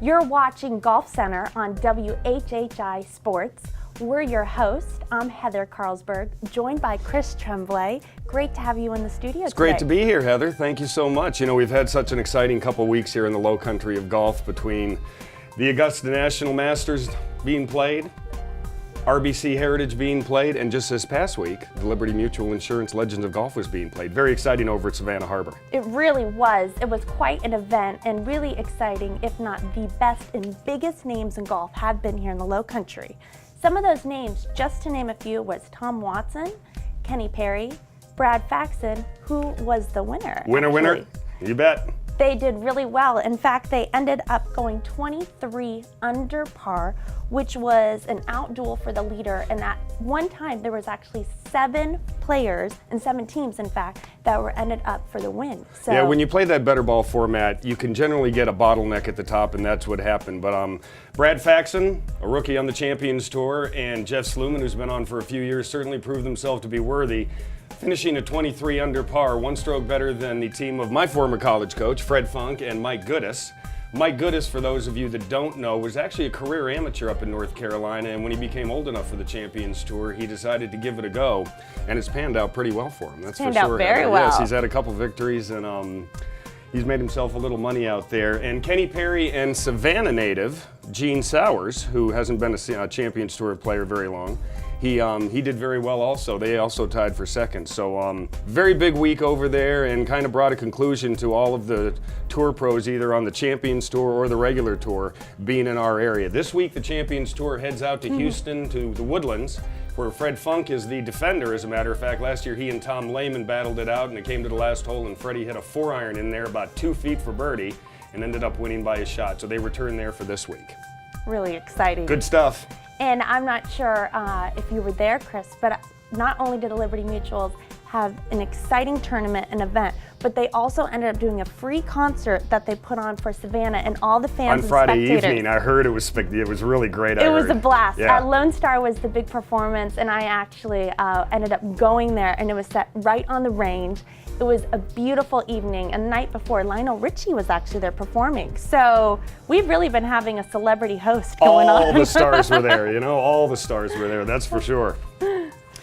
You're watching Golf Center on WHHI Sports. We're your hosts. I'm Heather Carlsberg, joined by Chris Tremblay. Great to have you in the studio today. It's great to be here, Heather. Thank you so much. You know, we've had such an exciting couple weeks here in the low country of golf between the Augusta National Masters being played, RBC Heritage being played, and just this past week, the Liberty Mutual Insurance Legends of Golf was being played. Very exciting over at Savannah Harbor. It really was. It was quite an event and really exciting, if not the best and biggest names in golf have been here in the low country. Some of those names, just to name a few, was Tom Watson, Kenny Perry, Brad Faxon, who was the winner. Winner, you bet. They did really well. In fact, they ended up going 23 under par, which was an outduel for the leader. And at one time, there was actually 7 players and 7 teams, in fact, that were ended up for the win. So, yeah, when you play that better ball format, you can generally get a bottleneck at the top, and that's what happened. But Brad Faxon, a rookie on the Champions Tour, and Jeff Sluman, who's been on for a few years, certainly proved themselves to be worthy, finishing at 23 under par, 1 stroke better than the team of my former college coach, Fred Funk, and Mike Goodis. Mike Goodis, for those of you that don't know, was actually a career amateur up in North Carolina, and when he became old enough for the Champions Tour, he decided to give it a go, and it's panned out pretty well for him. That's for sure. Panned out very well. Yes, he's had a couple victories, and he's made himself a little money out there. And Kenny Perry and Savannah native Gene Sowers, who hasn't been a Champions Tour player very long, he did very well also. They also tied for second. So very big week over there, and kind of brought a conclusion to all of the tour pros either on the Champions Tour or the regular tour being in our area. This week the Champions Tour heads out to Houston to the Woodlands, where Fred Funk is the defender. As a matter of fact, last year he and Tom Lehman battled it out, and it came to the last hole, and Freddie hit a 4-iron in there about 2 feet for birdie and ended up winning by a shot. So they return there for this week. Really exciting. Good stuff. And I'm not sure if you were there, Chris, but not only did the Liberty Mutuals have an exciting tournament and event, but they also ended up doing a free concert that they put on for Savannah and all the fans on Friday and spectators. evening. I heard it was really great. It was a blast. Yeah. Lone Star was the big performance, and I actually ended up going there, and it was set right on the range. It was a beautiful evening, and the night before, Lionel Richie was actually there performing. So we've really been having a celebrity host going on. All the stars were there, you know, all the stars were there, that's for sure.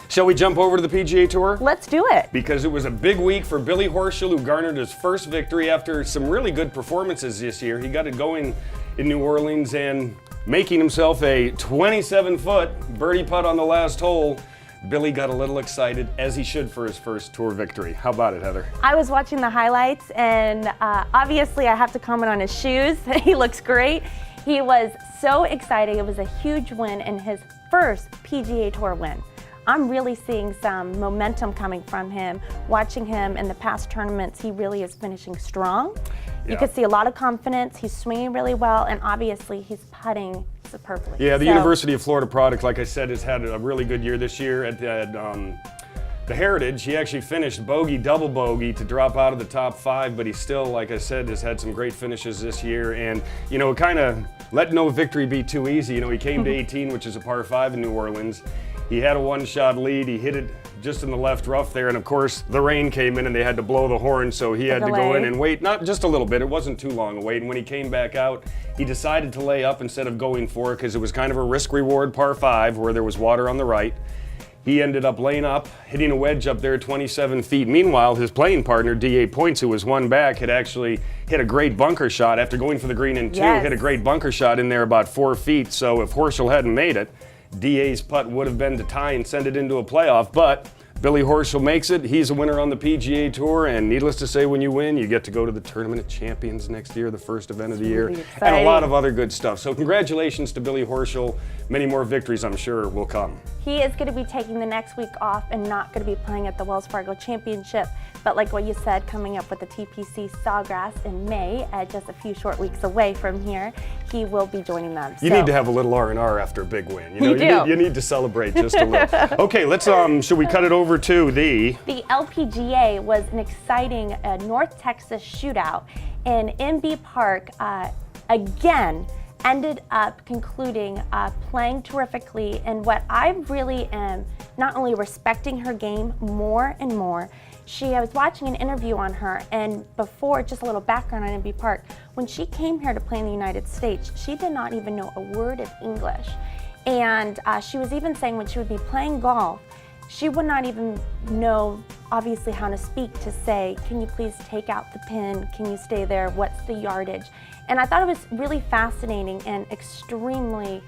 Shall we jump over to the PGA Tour? Let's do it. Because it was a big week for Billy Horschel, who garnered his first victory after some really good performances this year. He got it going in New Orleans and making himself a 27-foot birdie putt on the last hole. Billy got a little excited, as he should, for his first tour victory. How about it, Heather? I was watching the highlights, and obviously I have to comment on his shoes. He looks great. He was so excited. It was a huge win and his first PGA Tour win. I'm really seeing some momentum coming from him. Watching him in the past tournaments, he really is finishing strong. Yeah. You can see a lot of confidence. He's swinging really well, and obviously he's putting superbly. Yeah, the University of Florida product, like I said, has had a really good year this year. At the Heritage, he actually finished bogey, double bogey to drop out of the top 5, but he still, like I said, has had some great finishes this year. And, you know, kind of let no victory be too easy. You know, he came to 18, which is a par 5 in New Orleans. He had a 1-shot lead. He hit it just in the left rough there, and of course the rain came in and they had to blow the horn, so he had to go in and wait, not just a little bit, it wasn't too long a wait, and when he came back out, he decided to lay up instead of going for it because it was kind of a risk-reward par 5 where there was water on the right. He ended up laying up, hitting a wedge up there 27 feet. Meanwhile, his playing partner, D.A. Points, who was one back, had actually hit a great bunker shot after going for the green in 2, hit a great bunker shot in there about 4 feet, so if Horschel hadn't made it, DA's putt would have been to tie and send it into a playoff, but Billy Horschel makes it. He's a winner on the PGA Tour, and needless to say, when you win, you get to go to the Tournament of Champions next year, the first event of the year, and a lot of other good stuff. So congratulations to Billy Horschel. Many more victories, I'm sure, will come. He is going to be taking the next week off and not going to be playing at the Wells Fargo Championship. But like what you said, coming up with the TPC Sawgrass in May, just a few short weeks away from here, he will be joining them. You need to have a little R&R after a big win. You know, you need to celebrate just a little. Okay, let's should we cut it over to the LPGA was an exciting North Texas shootout in MB Park again. ended up concluding playing terrifically, and what I really am not only respecting her game more and more. I was watching an interview on her, and before, just a little background on NB Park, when she came here to play in the United States, she did not even know a word of English. And she was even saying when she would be playing golf, she would not even know, obviously, how to speak to say, can you please take out the pin? Can you stay there? What's the yardage? And I thought it was really fascinating and extremely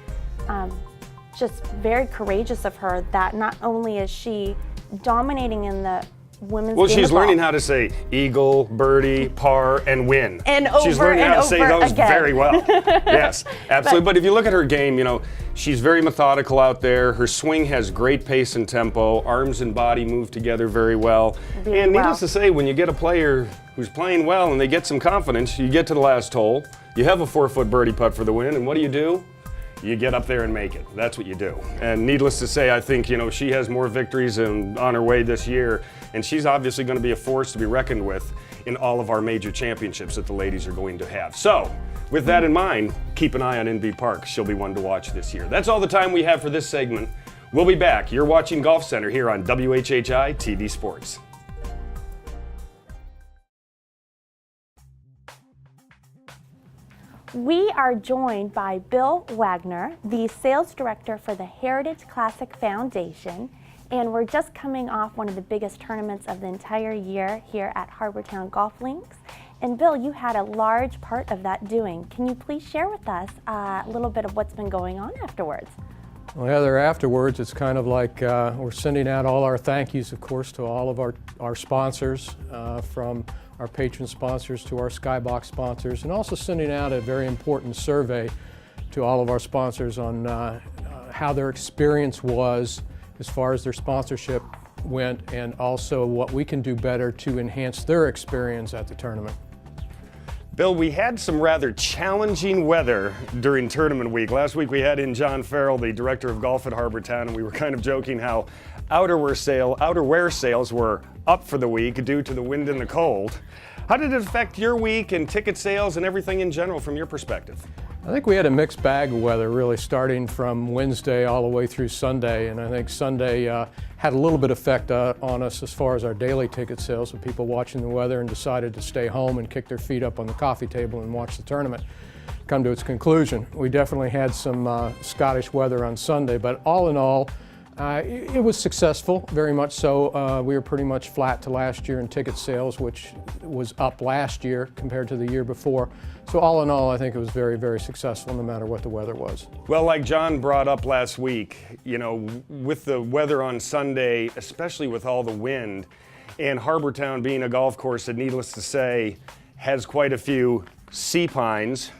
just very courageous of her that not only is she dominating in the women's game she's of golf, learning how to say eagle, birdie, par, and win. And she's over learning and how to say over those again. very well. Yes, absolutely. But if you look at her game, she's very methodical out there. Her swing has great pace and tempo. Arms and body move together very well. And needless to say, when you get a player who's playing well and they get some confidence, you get to the last hole, you have a 4-foot birdie putt for the win, and what do? You get up there and make it. That's what you do. And needless to say, I think, she has more victories on her way this year, and she's obviously going to be a force to be reckoned with in all of our major championships that the ladies are going to have. So, with that in mind, keep an eye on NB Park. She'll be one to watch this year. That's all the time we have for this segment. We'll be back. You're watching Golf Center here on WHHI-TV Sports. We are joined by Bill Wagner, the sales director for the Heritage Classic Foundation, and we're just coming off one of the biggest tournaments of the entire year here at Harbortown Golf Links. And Bill, you had a large part of that doing. Can you please share with us a little bit of what's been going on afterwards? Well, afterwards, it's kind of like we're sending out all our thank yous, of course, to all of our sponsors, from our patron sponsors to our Skybox sponsors, and also sending out a very important survey to all of our sponsors on how their experience was as far as their sponsorship went, and also what we can do better to enhance their experience at the tournament. Bill, we had some rather challenging weather during tournament week. Last week we had in John Farrell, the director of golf at Harbortown, and we were kind of joking how outerwear sales were up for the week due to the wind and the cold. How did it affect your week and ticket sales and everything in general from your perspective? I think we had a mixed bag of weather, really, starting from Wednesday all the way through Sunday, and I think Sunday had a little bit of effect on us as far as our daily ticket sales, with people watching the weather and decided to stay home and kick their feet up on the coffee table and watch the tournament come to its conclusion. We definitely had some Scottish weather on Sunday, but all in all, it was successful, very much so. We were pretty much flat to last year in ticket sales, which was up last year compared to the year before. So all in all, I think it was very, very successful no matter what the weather was. Well, like John brought up last week, with the weather on Sunday, especially with all the wind, and Harbortown being a golf course that, needless to say, has quite a few sea pines.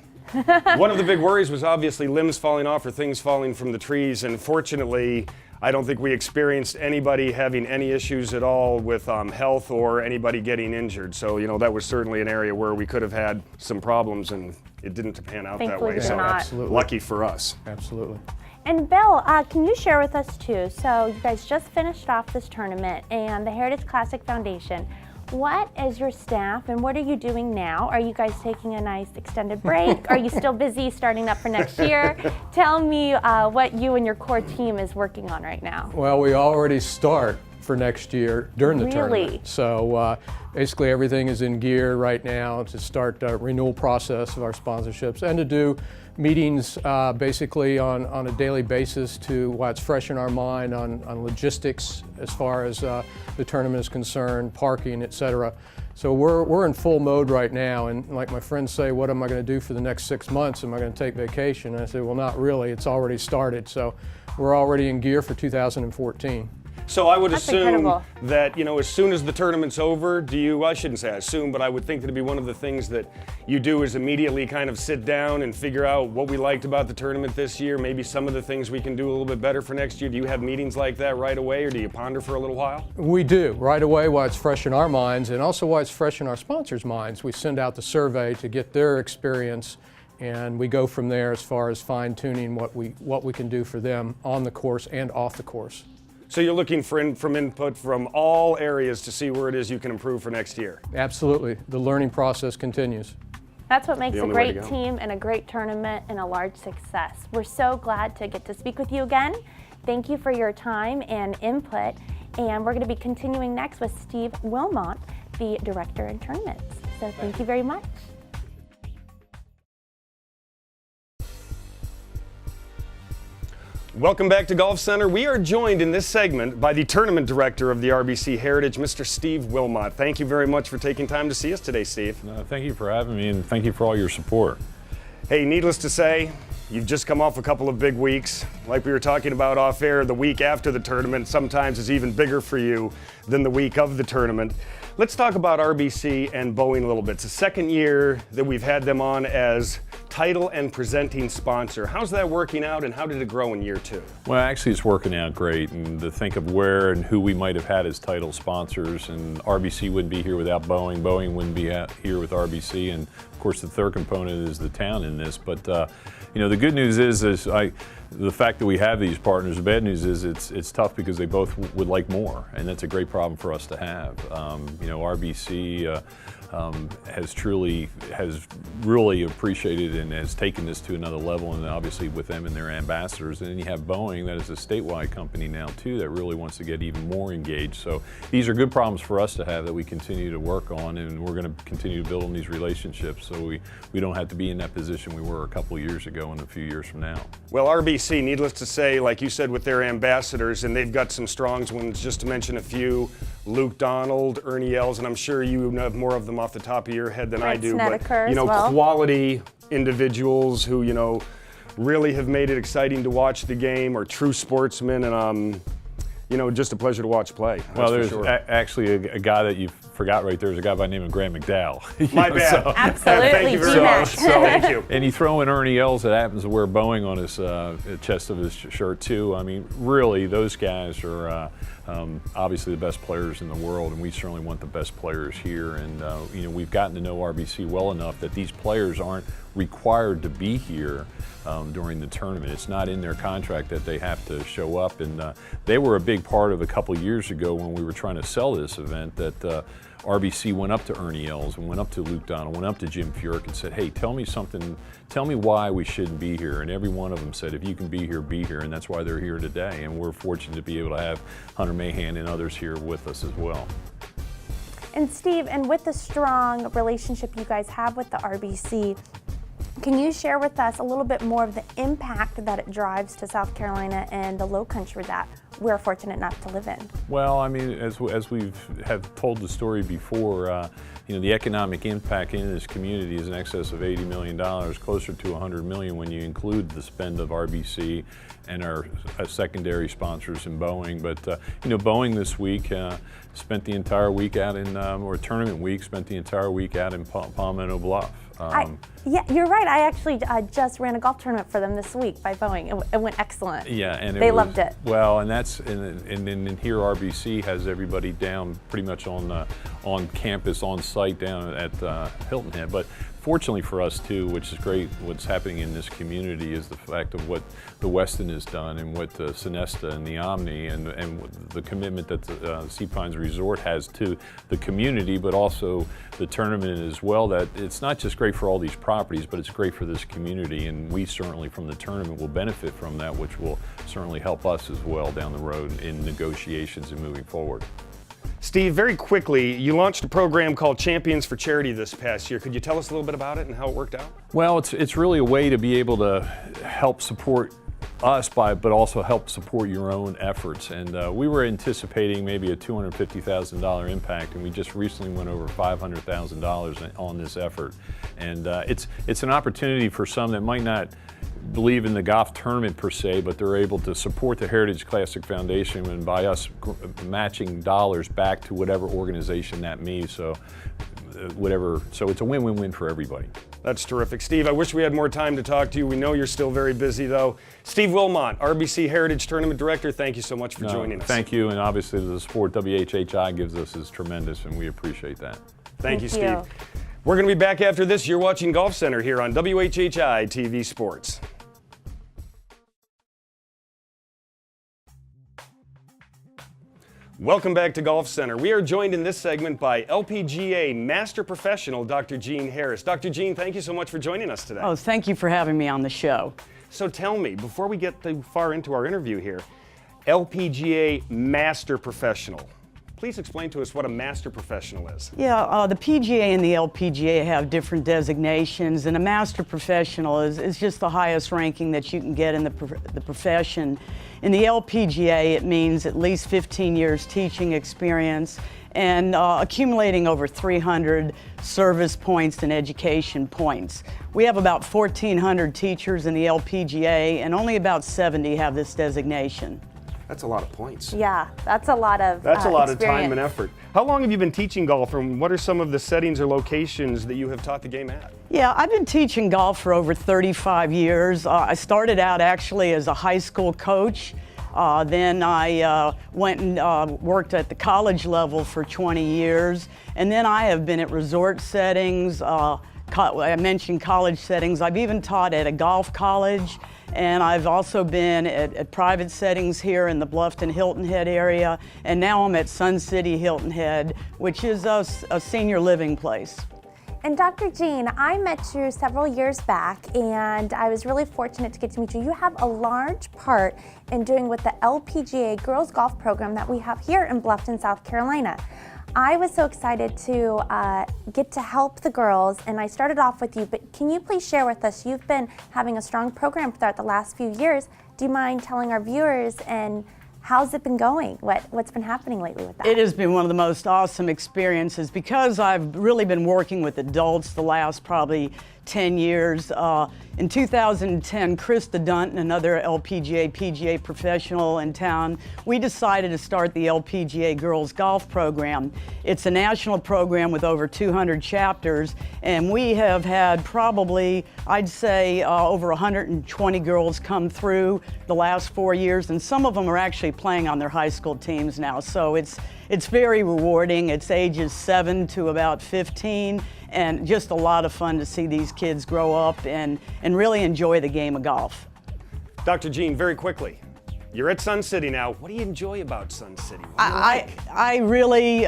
One of the big worries was obviously limbs falling off or things falling from the trees, and fortunately, I don't think we experienced anybody having any issues at all with health or anybody getting injured. So, that was certainly an area where we could have had some problems, and it didn't pan out that way. So, absolutely. Lucky for us. Absolutely. And Bill, can you share with us too, so you guys just finished off this tournament and the Heritage Classic Foundation. What is your staff and what are you doing now? Are you guys taking a nice extended break? Are you still busy starting up for next year? Tell me what you and your core team is working on right now. Well, we already start for next year during the tournament. So basically everything is in gear right now to start the renewal process of our sponsorships and to do meetings basically on a daily basis to while it's fresh in our mind on logistics as far as the tournament is concerned, parking, etc. So we're in full mode right now, and like my friends say, what am I going to do for the next 6 months? Am I going to take vacation? And I say, well, not really. It's already started. So we're already in gear for 2014. So I would That's assume incredible. that, as soon as the tournament's over, I shouldn't say I assume, but I would think that it'd be one of the things that you do is immediately kind of sit down and figure out what we liked about the tournament this year, maybe some of the things we can do a little bit better for next year. Do you have meetings like that right away, or do you ponder for a little while? We do, right away while it's fresh in our minds, and also while it's fresh in our sponsors' minds. We send out the survey to get their experience, and we go from there as far as fine-tuning what we can do for them on the course and off the course. So you're looking for input from all areas to see where it is you can improve for next year? Absolutely. The learning process continues. That's what makes The a only way to great go. team and a great tournament and a large success. We're so glad to get to speak with you again. Thank you for your time and input. And we're going to be continuing next with Steve Wilmot, the Director in Tournaments. So thank you very much. Welcome back to Golf Center. We are joined in this segment by the Tournament Director of the RBC Heritage, Mr. Steve Wilmot. Thank you very much for taking time to see us today, Steve. Thank you for having me, and thank you for all your support. Hey, needless to say, you've just come off a couple of big weeks. Like we were talking about off air, the week after the tournament sometimes is even bigger for you than the week of the tournament. Let's talk about RBC and Boeing a little bit. It's the second year that we've had them on as title and presenting sponsor. How's that working out, and how did it grow in year two? Well, actually, it's working out great, and to think of where and who we might have had as title sponsors, and RBC wouldn't be here without Boeing. Boeing wouldn't be here with RBC, and of course, the third component is the town in this. But you know, the good news is the fact that we have these partners. The bad news is it's tough because they both would like more, and that's a great problem for us to have. You know, RBC has really appreciated and has taken this to another level, and obviously with them and their ambassadors. And then you have Boeing, that is a statewide company now too, that really wants to get even more engaged. So these are good problems for us to have that we continue to work on, and we're going to continue to build on these relationships so we don't have to be in that position we were a couple of years ago and a few years from now. Well, RBC, needless to say, like you said, with their ambassadors, and they've got some strong ones, just to mention a few: Luke Donald, Ernie Els, and I'm sure you have more of them off the top of your head than I do. Snedeker But, you know, as well. quality individuals who, you know, really have made it exciting to watch the game, are true sportsmen, and you know, just a pleasure to watch play. Well, there's for sure. actually a guy that you forgot right there. There's a guy by the name of Graham McDowell. My bad. Absolutely, Thank you very D-Mac. much. Thank you. And you throw in Ernie Els that happens to wear Boeing on his chest of his shirt too. I mean, really, those guys are obviously the best players in the world, and we certainly want the best players here. And you know, we've gotten to know RBC well enough that these players aren't required to be here during the tournament. It's not in their contract that they have to show up, and they were a big part of a couple years ago when we were trying to sell this event that RBC went up to Ernie Els and went up to Luke Donald, went up to Jim Furyk and said, hey, tell me something, tell me why we shouldn't be here. And every one of them said, if you can be here, and that's why they're here today. And we're fortunate to be able to have Hunter Mahan and others here with us as well. And Steve, and with the strong relationship you guys have with the RBC, can you share with us a little bit more of the impact that it drives to South Carolina and the Low Country that we're fortunate enough to live in? Well, I mean, as we've have told the story before, you know, the economic impact in this community is in excess of $80 million, closer to $100 million when you include the spend of RBC and our secondary sponsors in Boeing. But you know, Boeing this week spent the entire week out in, or tournament week, spent the entire week out in Palmetto Bluff. Yeah, you're right. I actually just ran a golf tournament for them this week by Boeing. It went excellent. Yeah, and they loved it. Well, and that's and then here RBC has everybody down pretty much on campus, on site down at Hilton Head. But fortunately for us too, which is great, what's happening in this community is the fact of what the Westin has done and what Sonesta and the Omni and the commitment that the Sea Pines Resort has to the community, but also the tournament as well. That it's not just great for all these properties, but it's great for this community, and we certainly from the tournament will benefit from that, which will certainly help us as well down the road in negotiations and moving forward. Steve, very quickly, you launched a program called Champions for Charity this past year. Could you tell us a little bit about it and how it worked out? Well, it's really a way to be able to help support us but also help support your own efforts. And we were anticipating maybe a $250,000 impact, and we just recently went over $500,000 on this effort. And it's an opportunity for some that might not believe in the golf tournament per se, but they're able to support the Heritage Classic Foundation and by us matching dollars back to whatever organization that means. So it's a win-win-win for everybody. That's terrific. Steve, I wish we had more time to talk to you. We know you're still very busy though. Steve Wilmot, RBC Heritage Tournament Director, thank you so much for joining us. Thank you, and obviously the support WHHI gives us is tremendous, and we appreciate that. Thank you, Steve. We're going to be back after this. You're watching Golf Center here on WHHI-TV Sports. Welcome back to Golf Center. We are joined in this segment by LPGA Master Professional, Dr. Jean Harris. Dr. Jean, thank you so much for joining us today. Oh, thank you for having me on the show. So tell me, before we get too far into our interview here, LPGA Master Professional. Please explain to us what a Master Professional is. Yeah, the PGA and the LPGA have different designations, and a Master Professional is just the highest ranking that you can get in the profession. In the LPGA, it means at least 15 years teaching experience and accumulating over 300 service points and education points. We have about 1,400 teachers in the LPGA, and only about 70 have this designation. That's a lot of points. Yeah, that's a lot of That's a lot of experience. time and effort. How long have you been teaching golf, and what are some of the settings or locations that you have taught the game at? Yeah, I've been teaching golf for over 35 years. I started out actually as a high school coach. Then I went and worked at the college level for 20 years. And then I have been at resort settings. I mentioned college settings. I've even taught at a golf college. And I've also been at private settings here in the Bluffton Hilton Head area. And now I'm at Sun City Hilton Head, which is a senior living place. And Dr. Jean, I met you several years back, and I was really fortunate to get to meet you. You have a large part in doing with the LPGA girls golf program that we have here in Bluffton, South Carolina. I was so excited to get to help the girls, and I started off with you, but can you please share with us, you've been having a strong program throughout the last few years. Do you mind telling our viewers, and how's it been going? What's been happening lately with that? It has been one of the most awesome experiences because I've really been working with adults the last probably 10 years. In 2010, Krista Dunton, another LPGA, PGA professional in town, we decided to start the LPGA Girls Golf Program. It's a national program with over 200 chapters, and we have had probably, I'd say, over 120 girls come through the last 4 years, and some of them are actually playing on their high school teams now. So it's very rewarding. It's ages 7 to about 15. And just a lot of fun to see these kids grow up and really enjoy the game of golf. Dr. Jean, very quickly, you're at Sun City now. What do you enjoy about Sun City? I really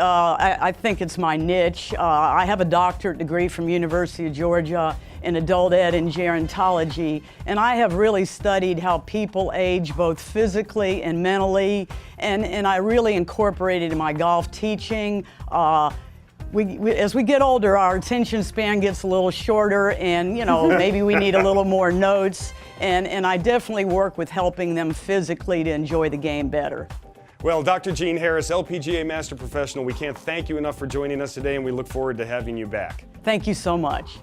think it's my niche. I have a doctorate degree from University of Georgia in adult ed and gerontology, and I have really studied how people age both physically and mentally, and I really incorporated in my golf teaching. As we get older, our attention span gets a little shorter, and maybe we need a little more notes, and I definitely work with helping them physically to enjoy the game better. Well, Dr. Jean Harris, LPGA Master Professional, we can't thank you enough for joining us today, and we look forward to having you back. Thank you so much.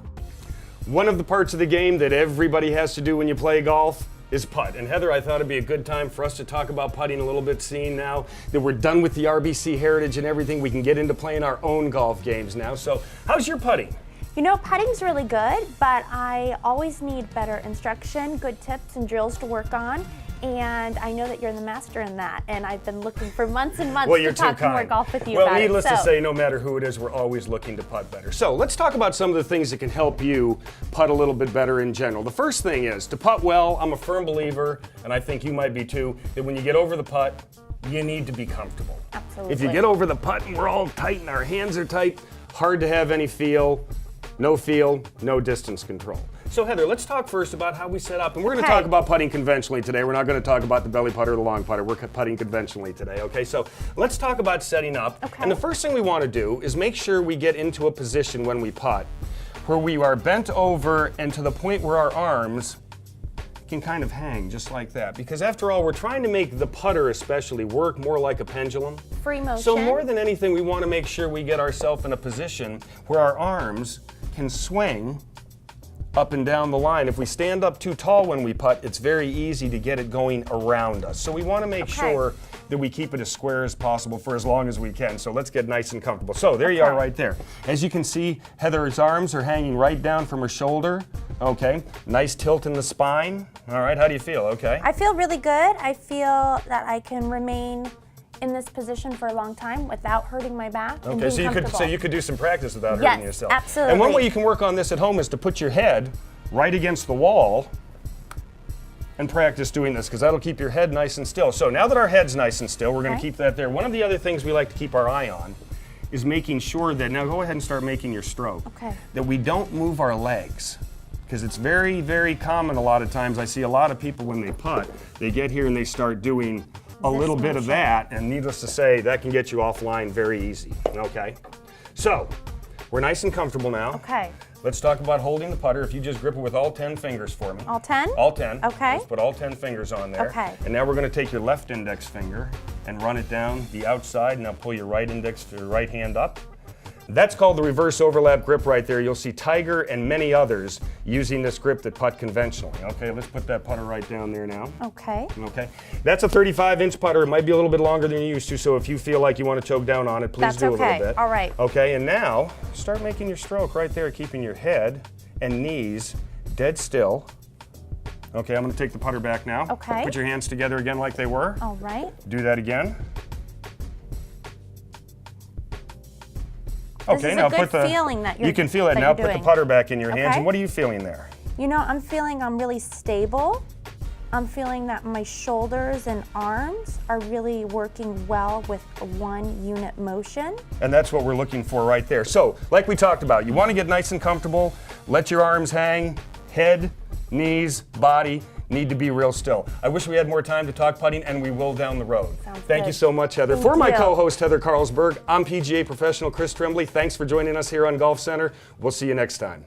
One of the parts of the game that everybody has to do when you play golf is putt. And Heather, I thought it'd be a good time for us to talk about putting a little bit, seeing now that we're done with the RBC Heritage and everything, we can get into playing our own golf games now. So how's your putting? You know, putting's really good, but I always need better instruction, good tips and drills to work on. And I know that you're the master in that, and I've been looking for months and months to talk more golf with you about it. Well, needless to say, no matter who it is, we're always looking to putt better. So let's talk about some of the things that can help you putt a little bit better in general. The first thing is, to putt well, I'm a firm believer, and I think you might be too, that when you get over the putt, you need to be comfortable. Absolutely. If you get over the putt and we're all tight and our hands are tight, hard to have any feel, no distance control. So Heather, let's talk first about how we set up, and we're going to talk about putting conventionally today. We're not going to talk about the belly putter or the long putter. We're putting conventionally today, okay? So let's talk about setting up. Okay. And the first thing we want to do is make sure we get into a position when we putt where we are bent over and to the point where our arms can kind of hang just like that. Because after all, we're trying to make the putter especially work more like a pendulum. Free motion. So more than anything, we want to make sure we get ourselves in a position where our arms can swing up and down the line. If we stand up too tall when we putt, it's very easy to get it going around us. So we want to make sure that we keep it as square as possible for as long as we can. So let's get nice and comfortable. So there you are right there. As you can see, Heather's arms are hanging right down from her shoulder. Okay, nice tilt in the spine. All right, how do you feel? Okay. I feel really good. I feel that I can remain in this position for a long time without hurting my back. And Okay, being so you could do some practice without hurting yourself. Yes, absolutely. And one way you can work on this at home is to put your head right against the wall and practice doing this because that'll keep your head nice and still. So now that our head's nice and still, we're going to Okay. keep that there. One of the other things we like to keep our eye on is making sure that, now go ahead and start making your stroke, Okay. that we don't move our legs. Because it's very, very common a lot of times. I see a lot of people when they putt, they get here and they start doing a little bit of that, and needless to say, that can get you offline very easy, okay? So, we're nice and comfortable now. Okay. Let's talk about holding the putter. If you just grip it with all 10 fingers for me. All 10? All 10. Okay. Let's put all 10 fingers on there. Okay. And now we're going to take your left index finger and run it down the outside. Now pull your right index to your right hand up. That's called the reverse overlap grip right there. You'll see Tiger and many others using this grip that putt conventionally. Okay, let's put that putter right down there now. Okay. Okay, that's a 35-inch putter. It might be a little bit longer than you used to, so if you feel like you want to choke down on it, please That's do a okay. little bit. All right. Okay, and now start making your stroke right there, keeping your head and knees dead still. Okay, I'm going to take the putter back now. Okay. Put your hands together again like they were. All right. Do that again. This Okay, is now a good put the. feeling that you can feel it that now. you're Put the doing. putter back in your hands. Okay. And what are you feeling there? You know, I'm feeling I'm really stable. I'm feeling that my shoulders and arms are really working well with a one unit motion. And that's what we're looking for right there. So, like we talked about, you want to get nice and comfortable. Let your arms hang. Head, knees, body need to be real still. I wish we had more time to talk putting, and we will down the road. Sounds Thank good. you so much, Heather. Thank For my you. co-host, Heather Carlsberg, I'm PGA professional Chris Tremblay. Thanks for joining us here on Golf Center. We'll see you next time.